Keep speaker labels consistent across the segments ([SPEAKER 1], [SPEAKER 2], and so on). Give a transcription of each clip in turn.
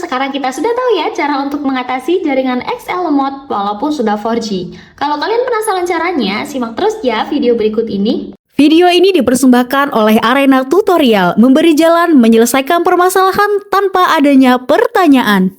[SPEAKER 1] sekarang kita sudah tahu ya cara untuk mengatasi jaringan XL lemot walaupun sudah 4G. Kalau kalian penasaran caranya, simak terus ya video berikut ini.
[SPEAKER 2] Video ini dipersembahkan oleh Arena Tutorial, memberi jalan menyelesaikan permasalahan tanpa adanya pertanyaan.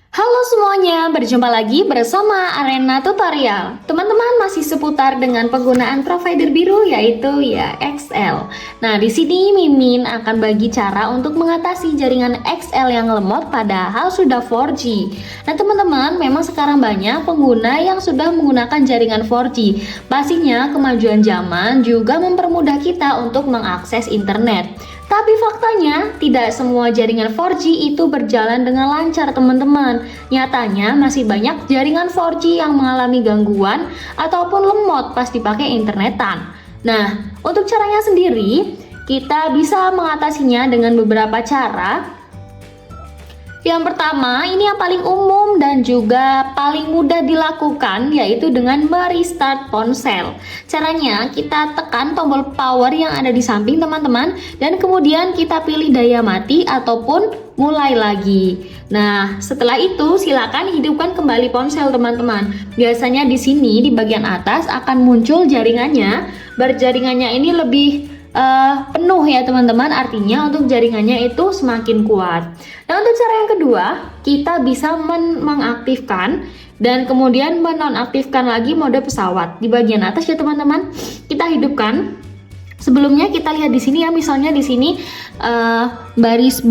[SPEAKER 1] Halo semuanya, berjumpa lagi bersama Arena Tutorial. Teman-teman masih seputar dengan penggunaan provider biru yaitu ya XL. Nah, di sini Mimin akan bagi cara untuk mengatasi jaringan XL yang lemot padahal sudah 4G. Nah, teman-teman, memang sekarang banyak pengguna yang sudah menggunakan jaringan 4G. Pastinya kemajuan zaman juga mempermudah kita untuk mengakses internet. Tapi faktanya, tidak semua jaringan 4G itu berjalan dengan lancar teman-teman. Nyatanya masih banyak jaringan 4G yang mengalami gangguan ataupun lemot pas dipakai internetan. Nah, untuk caranya sendiri, kita bisa mengatasinya dengan beberapa cara. Yang pertama, ini yang paling umum dan juga paling mudah dilakukan yaitu dengan merestart ponsel. Caranya, kita tekan tombol power yang ada di samping teman-teman dan kemudian kita pilih daya mati ataupun mulai lagi. Nah, setelah itu silakan hidupkan kembali ponsel teman-teman. Biasanya di sini di bagian atas akan muncul jaringannya. Berjaringannya ini lebih penuh ya teman-teman, artinya untuk jaringannya itu semakin kuat. Nah, untuk cara yang kedua, kita bisa mengaktifkan dan kemudian menonaktifkan lagi mode pesawat. Di bagian atas ya teman-teman, kita hidupkan. Sebelumnya kita lihat di sini ya, misalnya di sini baris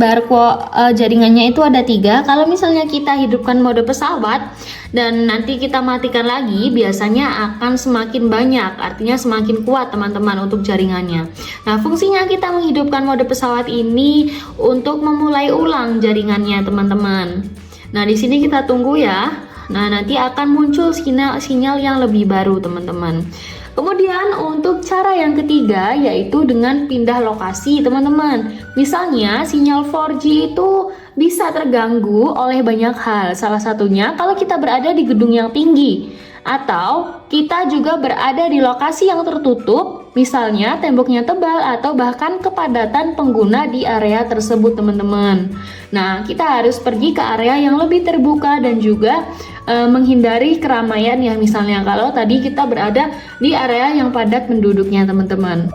[SPEAKER 1] jaringannya itu ada 3. Kalau misalnya kita hidupkan mode pesawat dan nanti kita matikan lagi, biasanya akan semakin banyak, artinya semakin kuat teman-teman untuk jaringannya. Nah, fungsinya kita menghidupkan mode pesawat ini untuk memulai ulang jaringannya teman-teman. Nah, di sini kita tunggu ya. Nah, nanti akan muncul sinyal yang lebih baru teman-teman. Kemudian untuk cara yang ketiga yaitu dengan pindah lokasi teman-teman. Misalnya sinyal 4G itu bisa terganggu oleh banyak hal. Salah satunya kalau kita berada di gedung yang tinggi atau kita juga berada di lokasi yang tertutup, misalnya temboknya tebal atau bahkan kepadatan pengguna di area tersebut teman-teman. Nah, kita harus pergi ke area yang lebih terbuka dan juga menghindari keramaian ya, misalnya kalau tadi kita berada di area yang padat penduduknya teman-teman.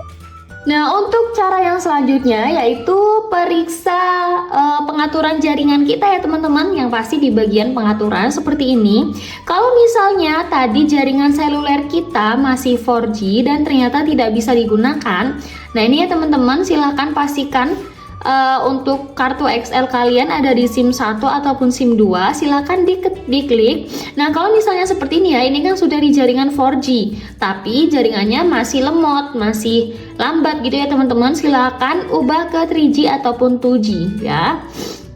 [SPEAKER 1] Nah, untuk cara yang selanjutnya yaitu periksa pengaturan jaringan kita ya teman-teman, yang pasti di bagian pengaturan seperti ini. Kalau misalnya tadi jaringan seluler kita masih 4G dan ternyata tidak bisa digunakan, nah ini ya teman-teman, silahkan pastikan untuk kartu XL kalian ada di SIM 1 ataupun SIM 2, silahkan diklik. Nah, kalau misalnya seperti ini ya, ini kan sudah di jaringan 4G tapi jaringannya masih lemot, masih lambat gitu ya teman-teman, silahkan ubah ke 3G ataupun 2G ya.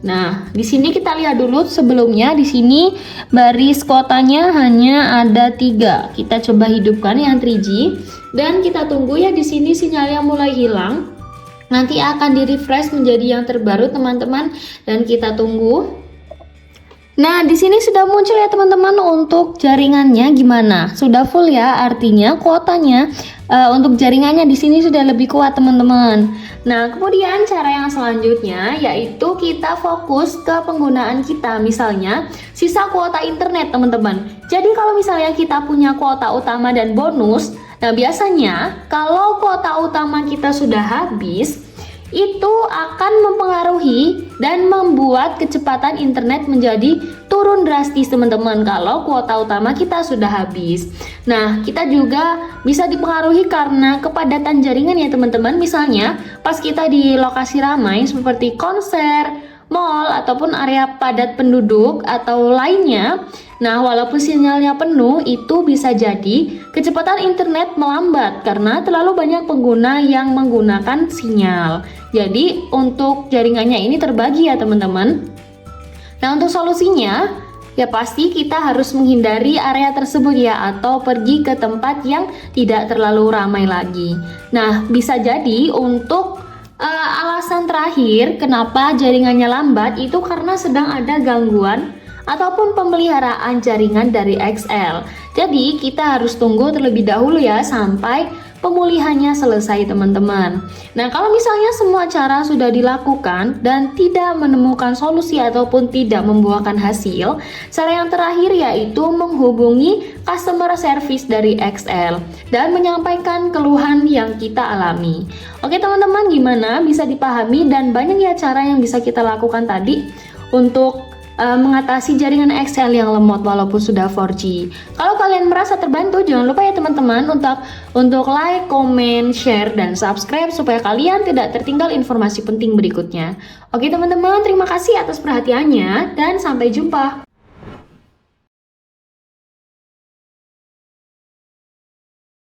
[SPEAKER 1] Nah, di sini kita lihat dulu sebelumnya, di sini baris kotanya hanya ada 3. Kita coba hidupkan yang 3G dan kita tunggu ya, di sini sinyalnya mulai hilang. Nanti akan di-refresh menjadi yang terbaru teman-teman dan kita tunggu. Nah, di sini sudah muncul ya teman-teman untuk jaringannya gimana? Sudah full ya, artinya kuotanya untuk jaringannya di sini sudah lebih kuat teman-teman. Nah, kemudian cara yang selanjutnya yaitu kita fokus ke penggunaan kita, misalnya sisa kuota internet teman-teman. Jadi kalau misalnya kita punya kuota utama dan bonus, nah biasanya kalau kuota utama kita sudah habis, itu akan mempengaruhi dan membuat kecepatan internet menjadi turun drastis teman-teman kalau kuota utama kita sudah habis. Nah, kita juga bisa dipengaruhi karena kepadatan jaringan ya teman-teman. Misalnya pas kita di lokasi ramai seperti konser, mall ataupun area padat penduduk atau lainnya. Nah, walaupun sinyalnya penuh, itu bisa jadi kecepatan internet melambat karena terlalu banyak pengguna yang menggunakan sinyal. Jadi, untuk jaringannya ini terbagi ya teman-teman. Nah, untuk solusinya ya pasti kita harus menghindari area tersebut ya, atau pergi ke tempat yang tidak terlalu ramai lagi. Nah, bisa jadi untuk alasan terakhir kenapa jaringannya lambat itu karena sedang ada gangguan ataupun pemeliharaan jaringan dari XL. Jadi kita harus tunggu terlebih dahulu ya sampai pemulihannya selesai teman-teman. Nah, kalau misalnya semua cara sudah dilakukan dan tidak menemukan solusi ataupun tidak membuahkan hasil, cara yang terakhir yaitu menghubungi customer service dari XL dan menyampaikan keluhan yang kita alami. Oke teman-teman, gimana? Bisa dipahami dan banyak ya cara yang bisa kita lakukan tadi untuk mengatasi jaringan XL yang lemot walaupun sudah 4G. Kalau kalian merasa terbantu, jangan lupa ya teman-teman untuk like, comment, share, dan subscribe supaya kalian tidak tertinggal informasi penting berikutnya. Oke teman-teman, terima kasih atas perhatiannya dan sampai jumpa.